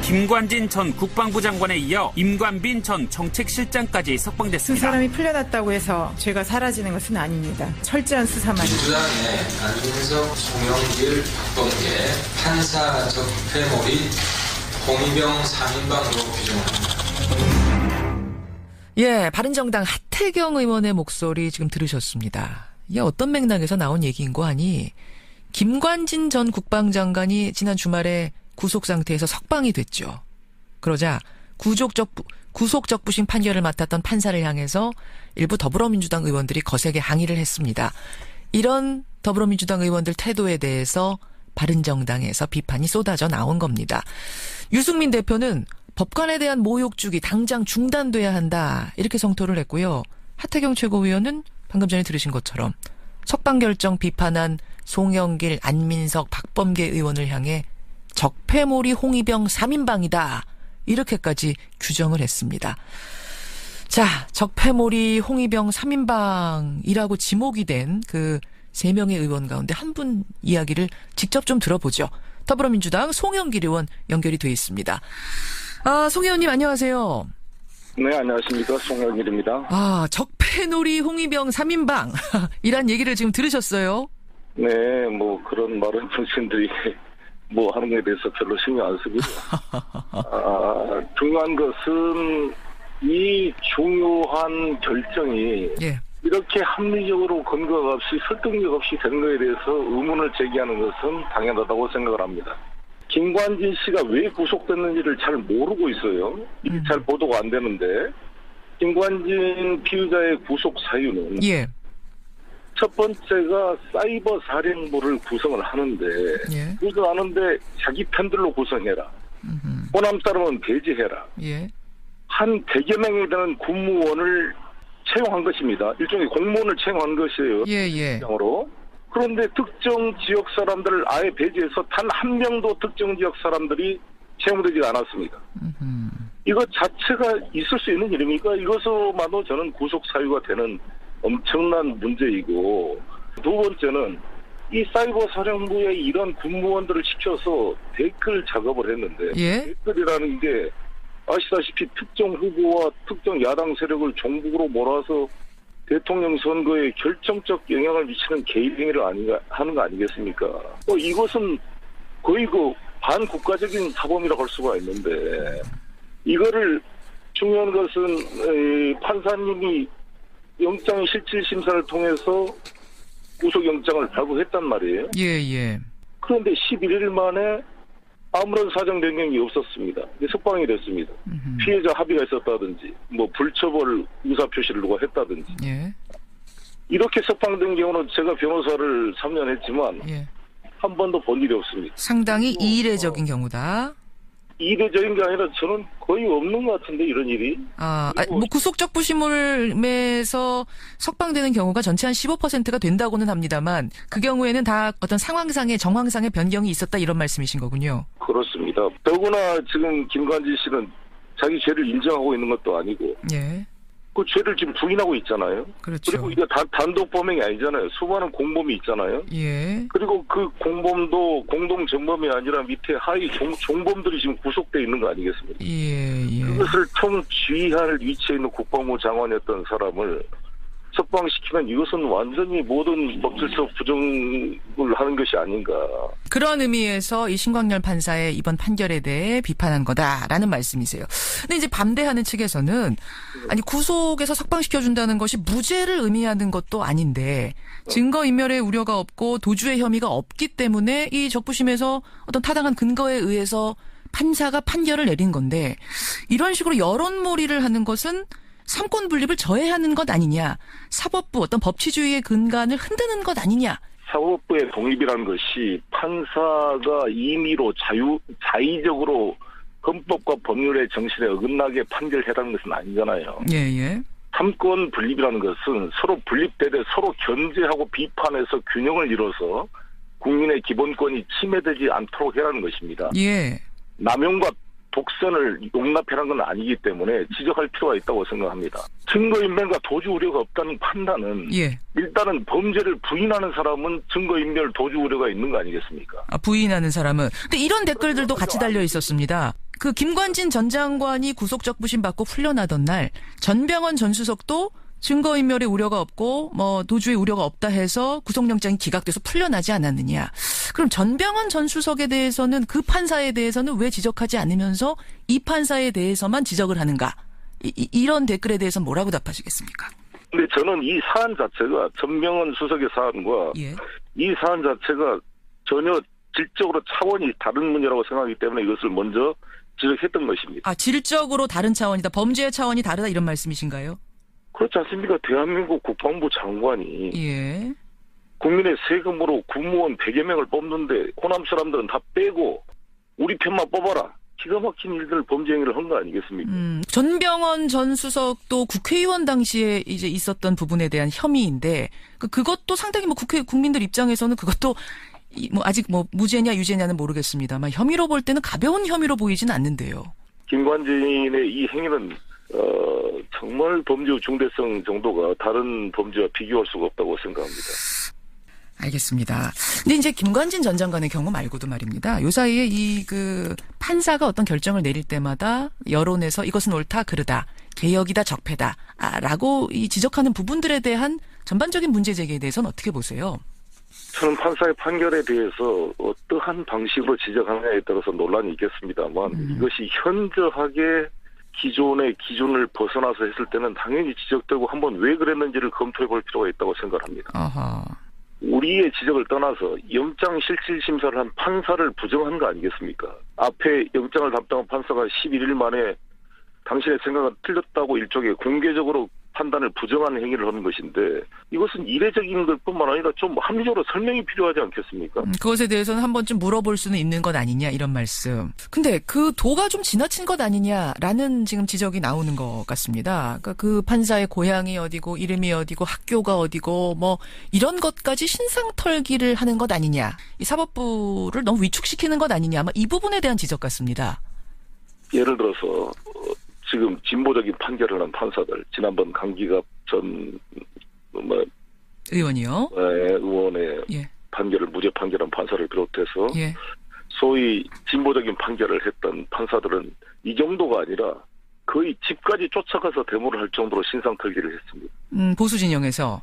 김관진 전 국방부 장관에 이어 임관빈 전 정책실장까지 두 석방됐습니다. 사람이 풀려났다고 해서 죄가 사라지는 것은 아닙니다. 철저한 수사만. 민주당의 안민석, 송영길, 박범계, 판사적 회몰이 공의병 3인방으로 규정합니다. 예, 바른정당 하태경 의원의 목소리 지금 들으셨습니다. 이게 어떤 맥락에서 나온 얘기인고 하니 김관진 전 국방장관이 지난 주말에 구속 상태에서 석방이 됐죠. 그러자 구속적부심 판결을 맡았던 판사를 향해서 일부 더불어민주당 의원들이 거세게 항의를 했습니다. 이런 더불어민주당 의원들 태도에 대해서 바른정당에서 비판이 쏟아져 나온 겁니다. 유승민 대표는 법관에 대한 모욕주기 당장 중단돼야 한다 이렇게 성토를 했고요. 하태경 최고위원은 방금 전에 들으신 것처럼 석방 결정 비판한 송영길, 안민석, 박범계 의원을 향해 적폐몰이 홍위병 3인방이다. 이렇게까지 규정을 했습니다. 자, 적폐몰이 홍위병 3인방이라고 지목이 된 그 3명의 의원 가운데 한 분 이야기를 직접 좀 들어보죠. 더불어민주당 송영길 의원 연결이 돼 있습니다. 송 의원님 안녕하세요. 네, 안녕하십니까. 송영길입니다. 적폐놀이 홍위병 3인방 이란 얘기를 지금 들으셨어요? 네, 뭐 그런 말은 정치인들이 뭐 하는 것에 대해서 별로 신경 안 쓰고요. 중요한 것은 이 중요한 결정이 예. 이렇게 합리적으로 근거가 없이 설득력 없이 된 것에 대해서 의문을 제기하는 것은 당연하다고 생각을 합니다. 김관진 씨가 왜 구속됐는지를 잘 모르고 있어요. 이게 잘 보도가 안 되는데 김관진 피의자의 구속 사유는 예. 첫 번째가 사이버 사령부를 구성을 하는데 예. 구성하는데 자기 편들로 구성해라. 호남 사람은 배제해라. 예. 한 100여 명에 되는 군무원을 채용한 것입니다. 일종의 공무원을 채용한 것이에요. 예. 으로 그런데 특정 지역 사람들을 아예 배제해서 단 한 명도 특정 지역 사람들이 채용되지 않았습니다. 이것 자체가 있을 수 있는 일입니까? 이것으로만도 저는 구속 사유가 되는 엄청난 문제이고, 두 번째는 이 사이버 사령부에 이런 군무원들을 시켜서 댓글 작업을 했는데 예. 댓글이라는 게 아시다시피 특정 후보와 특정 야당 세력을 종북으로 몰아서 대통령 선거에 결정적 영향을 미치는 개입행위를 하는 거 아니겠습니까? 이것은 거의 반국가적인 사범이라고 할 수가 있는데, 이거를 중요한 것은 판사님이 영장 실질 심사를 통해서 구속영장을 발부했단 말이에요. 예. 그런데 11일 만에 아무런 사정 변경이 없었습니다. 석방이 됐습니다. 피해자 합의가 있었다든지, 불처벌 의사표시를 누가 했다든지. 예. 이렇게 석방된 경우는 제가 변호사를 3년 했지만, 예. 한 번도 본 일이 없습니다. 상당히 이례적인 경우다. 이례적인 게 아니라 저는 거의 없는 것 같은데, 이런 일이. 구속적 부심물에서 석방되는 경우가 전체 한 15%가 된다고는 합니다만, 그 경우에는 다 어떤 정황상의 변경이 있었다 이런 말씀이신 거군요. 그렇습니다. 더구나 지금 김관진 씨는 자기 죄를 인정하고 있는 것도 아니고, 예. 그 죄를 지금 부인하고 있잖아요. 그렇죠. 그리고 이게 단독 범행이 아니잖아요. 수많은 공범이 있잖아요. 예. 그리고 그 공범도 공동 정범이 아니라 밑에 하위 종범들이 지금 구속돼 있는 거 아니겠습니까? 예. 그것을 총지휘할 위치에 있는 국방부 장관이었던 사람을 석방시키면 이것은 완전히 모든 법질적 부정을 하는 것이 아닌가. 그런 의미에서 이 신광열 판사의 이번 판결에 대해 비판한 거다라는 말씀이세요. 근데 이제 반대하는 측에서는 구속에서 석방시켜준다는 것이 무죄를 의미하는 것도 아닌데 증거인멸의 우려가 없고 도주의 혐의가 없기 때문에 이 적부심에서 어떤 타당한 근거에 의해서 판사가 판결을 내린 건데 이런 식으로 여론몰이를 하는 것은 삼권 분립을 저해하는 것 아니냐. 사법부 어떤 법치주의의 근간을 흔드는 것 아니냐. 사법부의 독립이라는 것이 판사가 임의로 자의적으로 헌법과 법률의 정신에 어긋나게 판결해라는 것은 아니잖아요. 예. 삼권 분립이라는 것은 서로 분립되되 서로 견제하고 비판해서 균형을 이뤄서 국민의 기본권이 침해되지 않도록 해라는 것입니다. 예. 남용과 독선을 용납해라는 건 아니기 때문에 지적할 필요가 있다고 생각합니다. 증거인멸과 도주 우려가 없다는 판단은 일단은 범죄를 부인하는 사람은 증거인멸 도주 우려가 있는 거 아니겠습니까? 부인하는 사람은. 근데 이런 댓글들도 같이 달려 있었습니다. 그 김관진 전 장관이 구속 적부심 받고 풀려나던 날 전병헌 전 수석도 증거인멸의 우려가 없고 뭐 도주의 우려가 없다 해서 구속영장이 기각돼서 풀려나지 않았느냐. 그럼 전병헌 전 수석에 대해서는 그 판사에 대해서는 왜 지적하지 않으면서 이 판사에 대해서만 지적을 하는가. 이런 댓글에 대해서 뭐라고 답하시겠습니까? 근데 저는 이 사안 자체가 전병헌 수석의 사안과 예. 이 사안 자체가 전혀 질적으로 차원이 다른 문제라고 생각하기 때문에 이것을 먼저 지적했던 것입니다. 아, 질적으로 다른 차원이다. 범죄의 차원이 다르다 이런 말씀이신가요? 그렇지 않습니까? 대한민국 국방부 장관이 예. 국민의 세금으로 국무원 100여 명을 뽑는데 호남 사람들은 다 빼고 우리 편만 뽑아라. 기가 막힌 일들 범죄 행위를 한 거 아니겠습니까? 전병헌 전 수석도 국회의원 당시에 이제 있었던 부분에 대한 혐의인데 그것도 상당히 뭐 국민들 입장에서는 그것도 뭐 아직 뭐 무죄냐 유죄냐는 모르겠습니다만 혐의로 볼 때는 가벼운 혐의로 보이진 않는데요. 김관진의 이 행위는 정말 범죄 중대성 정도가 다른 범죄와 비교할 수가 없다고 생각합니다. 알겠습니다. 근데 이제 김관진 전 장관의 경우 말고도 말입니다. 요 사이에 이 그 판사가 어떤 결정을 내릴 때마다 여론에서 이것은 옳다 그르다 개혁이다 적폐다라고 이 지적하는 부분들에 대한 전반적인 문제 제기에 대해서는 어떻게 보세요? 저는 판사의 판결에 대해서 어떠한 방식으로 지적하느냐에 따라서 논란이 있겠습니다만 이것이 현저하게 기존의 기준을 벗어나서 했을 때는 당연히 지적되고 한번 왜 그랬는지를 검토해 볼 필요가 있다고 생각합니다. 아하. 우리의 지적을 떠나서 영장실질심사를 한 판사를 부정한 거 아니겠습니까? 앞에 영장을 담당한 판사가 11일 만에 당신의 생각은 틀렸다고 일종의 공개적으로 판단을 부정하는 행위를 하는 것인데 이것은 이례적인 것뿐만 아니라 좀 합리적으로 설명이 필요하지 않겠습니까? 그것에 대해서는 한 번쯤 물어볼 수는 있는 것 아니냐 이런 말씀. 근데 그 도가 좀 지나친 것 아니냐라는 지금 지적이 나오는 것 같습니다. 그러니까 그 판사의 고향이 어디고 이름이 어디고 학교가 어디고 뭐 이런 것까지 신상털기를 하는 것 아니냐. 이 사법부를 너무 위축시키는 것 아니냐. 아마 이 부분에 대한 지적 같습니다. 예를 들어서 지금 진보적인 판결을 한 판사들 지난번 강기갑 전 의원이요? 의원의 예. 판결을 무죄 판결한 판사를 비롯해서 예. 소위 진보적인 판결을 했던 판사들은 이 정도가 아니라 거의 집까지 쫓아가서 데모를 할 정도로 신상털기를 했습니다. 보수 진영에서.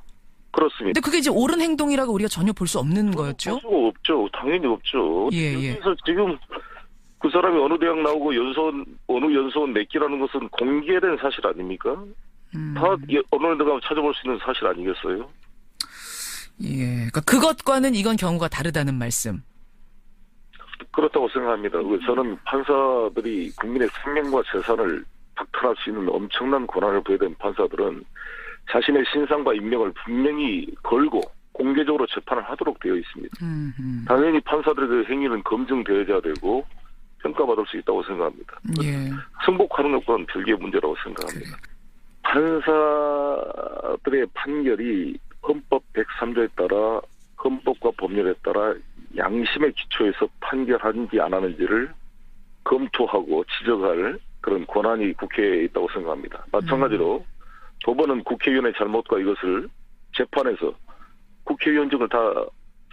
그렇습니다. 근데 그게 이제 옳은 행동이라고 우리가 전혀 볼 수 없는 거였죠? 볼 수가 없죠. 당연히 없죠. 예. 여기서 지금 그 사람이 어느 대학 나오고 어느 연수원 냈기라는 것은 공개된 사실 아닙니까? 다 어느 데 가면 찾아볼 수 있는 사실 아니겠어요? 예. 그러니까 그것과는 이건 경우가 다르다는 말씀. 그렇다고 생각합니다. 저는 판사들이 국민의 생명과 재산을 박탈할 수 있는 엄청난 권한을 부여된 판사들은 자신의 신상과 인명을 분명히 걸고 공개적으로 재판을 하도록 되어 있습니다. 당연히 판사들의 그 행위는 검증되어야 되고 평가받을 수 있다고 생각합니다. 예. 승복하는 것과는 별개의 문제라고 생각합니다. 판사들의 판결이 헌법 103조에 따라 헌법과 법률에 따라 양심의 기초에서 판결하는지 안 하는지를 검토하고 지적할 그런 권한이 국회에 있다고 생각합니다. 마찬가지로 법원은 국회의원의 잘못과 이것을 재판에서 국회의원직을 다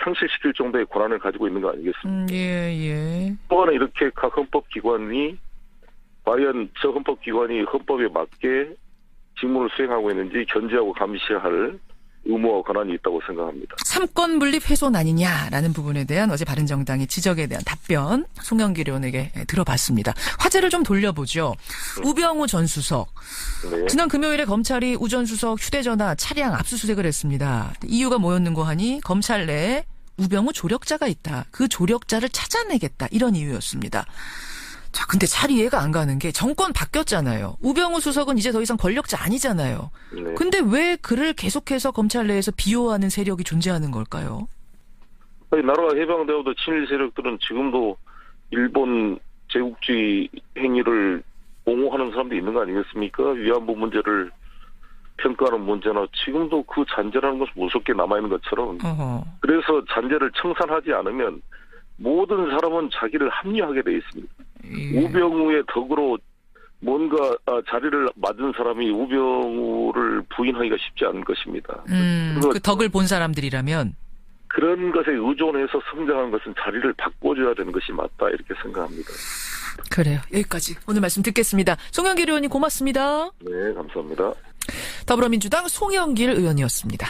상실시킬 정도의 권한을 가지고 있는 거 아니겠습니까? 예. 또한 이렇게 각 헌법기관이 과연 저 헌법기관이 헌법에 맞게 직무를 수행하고 있는지 견제하고 감시할 의무와 권한이 있다고 생각합니다. 삼권 분립 훼손 아니냐라는 부분에 대한 어제 바른정당의 지적에 대한 답변 송영길 의원에게 들어봤습니다. 화제를 좀 돌려보죠. 우병우 전 수석. 네. 지난 금요일에 검찰이 우 전 수석 휴대전화 차량 압수수색을 했습니다. 이유가 뭐였는고 하니 검찰 내에 우병우 조력자가 있다. 그 조력자를 찾아내겠다. 이런 이유였습니다. 자, 근데 잘 이해가 안 가는 게 정권 바뀌었잖아요. 우병우 수석은 이제 더 이상 권력자 아니잖아요. 네. 근데 왜 그를 계속해서 검찰 내에서 비호하는 세력이 존재하는 걸까요? 나라가 해방되어도 친일 세력들은 지금도 일본 제국주의 행위를 옹호하는 사람도 있는 거 아니겠습니까? 위안부 문제를 평가하는 문제나 지금도 그 잔재라는 것은 무섭게 남아있는 것처럼 그래서 잔재를 청산하지 않으면 모든 사람은 자기를 합리화하게 돼 있습니다. 예. 우병우의 덕으로 뭔가 자리를 맞은 사람이 우병우를 부인하기가 쉽지 않은 것입니다. 그 덕을 본 사람들이라면? 그런 것에 의존해서 성장한 것은 자리를 바꿔줘야 되는 것이 맞다 이렇게 생각합니다. 그래요. 여기까지 오늘 말씀 듣겠습니다. 송영길 의원님 고맙습니다. 네, 감사합니다. 더불어민주당 송영길 의원이었습니다.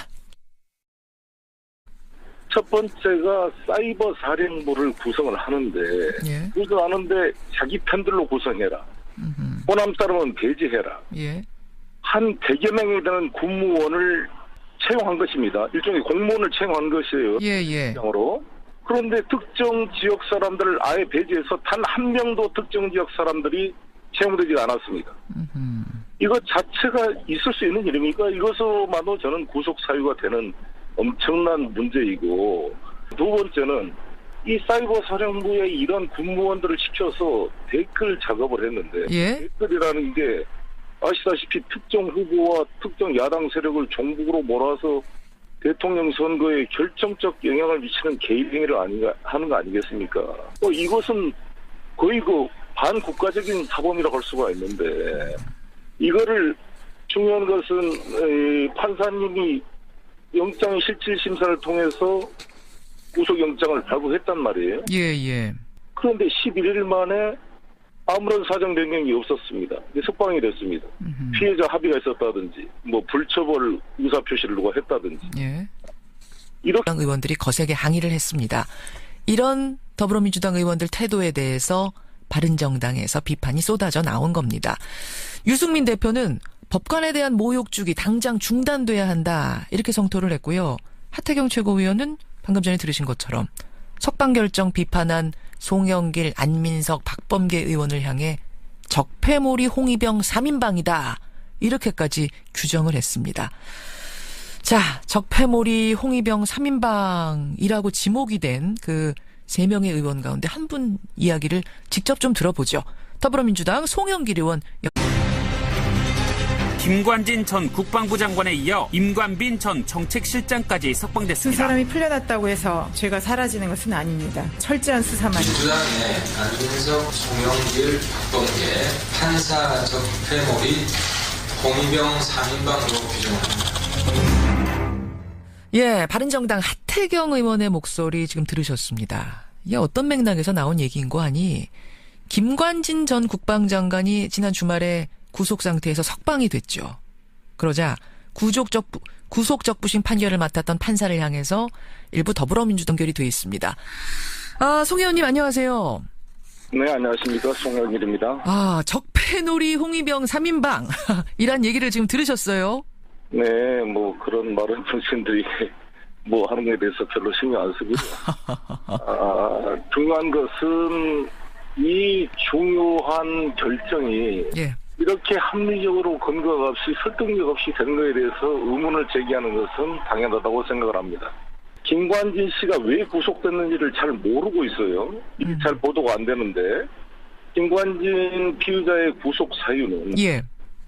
첫 번째가 사이버 사령부를 구성을 하는데 예. 구성하는데 자기 편들로 구성해라. 호남 사람은 배제해라. 예. 한 100여 명에 되는 군무원을 채용한 것입니다. 일종의 공무원을 채용한 것이에요. 예. 으로 그런데 특정 지역 사람들을 아예 배제해서 단 한 명도 특정 지역 사람들이 채용되지 않았습니다. 이것 자체가 있을 수 있는 일입니까? 이것으로만도 저는 구속 사유가 되는 엄청난 문제이고, 두 번째는 이 사이버 사령부에 이런 군무원들을 시켜서 댓글 작업을 했는데 예. 댓글이라는 게 아시다시피 특정 후보와 특정 야당 세력을 종북으로 몰아서 대통령 선거에 결정적 영향을 미치는 개입 행위를 하는 거 아니겠습니까? 이것은 거의 반국가적인 사범이라고 할 수가 있는데, 이거를 중요한 것은 판사님이 영장 실질 심사를 통해서 구속영장을 발부했단 말이에요. 예. 그런데 11일 만에 아무런 사정 변경이 없었습니다. 석방이 됐습니다. 피해자 합의가 있었다든지, 불처벌 의사표시를 누가 했다든지. 예. 이렇게 의원들이 거세게 항의를 했습니다. 이런 더불어민주당 의원들 태도에 대해서 바른정당에서 비판이 쏟아져 나온 겁니다. 유승민 대표는 법관에 대한 모욕 주기 당장 중단돼야 한다 이렇게 성토를 했고요. 하태경 최고위원은 방금 전에 들으신 것처럼 석방 결정 비판한 송영길, 안민석, 박범계 의원을 향해 적폐몰이 홍위병 3인방이다 이렇게까지 규정을 했습니다. 자, 적폐몰이 홍위병 3인방이라고 지목이 된 그 3명의 의원 가운데 한 분 이야기를 직접 좀 들어보죠. 더불어민주당 송영길 의원. 김관진 전 국방부 장관에 이어 임관빈 전 정책실장까지 그 석방됐습니다. 사람이 풀려났다고 해서 죄가 사라지는 것은 아닙니다. 철저한 수사만. 민주당의 안민석, 송영길, 박범계, 판사 적폐몰이 홍위병 3인방으로 규정합니다. 예, 바른정당 하태경 의원의 목소리 지금 들으셨습니다. 이게 어떤 맥락에서 나온 얘기인고 하니 김관진 전 국방장관이 지난 주말에 구속 상태에서 석방이 됐죠. 그러자 구속적부심 판결을 맡았던 판사를 향해서 일부 더불어민주당 결이 돼 있습니다. 송 의원님 안녕하세요. 네, 안녕하십니까. 송영길입니다. 적폐놀이 홍위병 3인방 이란 얘기를 지금 들으셨어요? 네, 그런 말은 정치인들이 하는 것에 대해서 별로 신경 안 쓰고요. 중요한 것은 이 중요한 결정이 예. 이렇게 합리적으로 근거가 없이 설득력 없이 된 거에 대해서 의문을 제기하는 것은 당연하다고 생각을 합니다. 김관진 씨가 왜 구속됐는지를 잘 모르고 있어요. 이게 잘 보도가 안 되는데 김관진 피의자의 구속 사유는 예.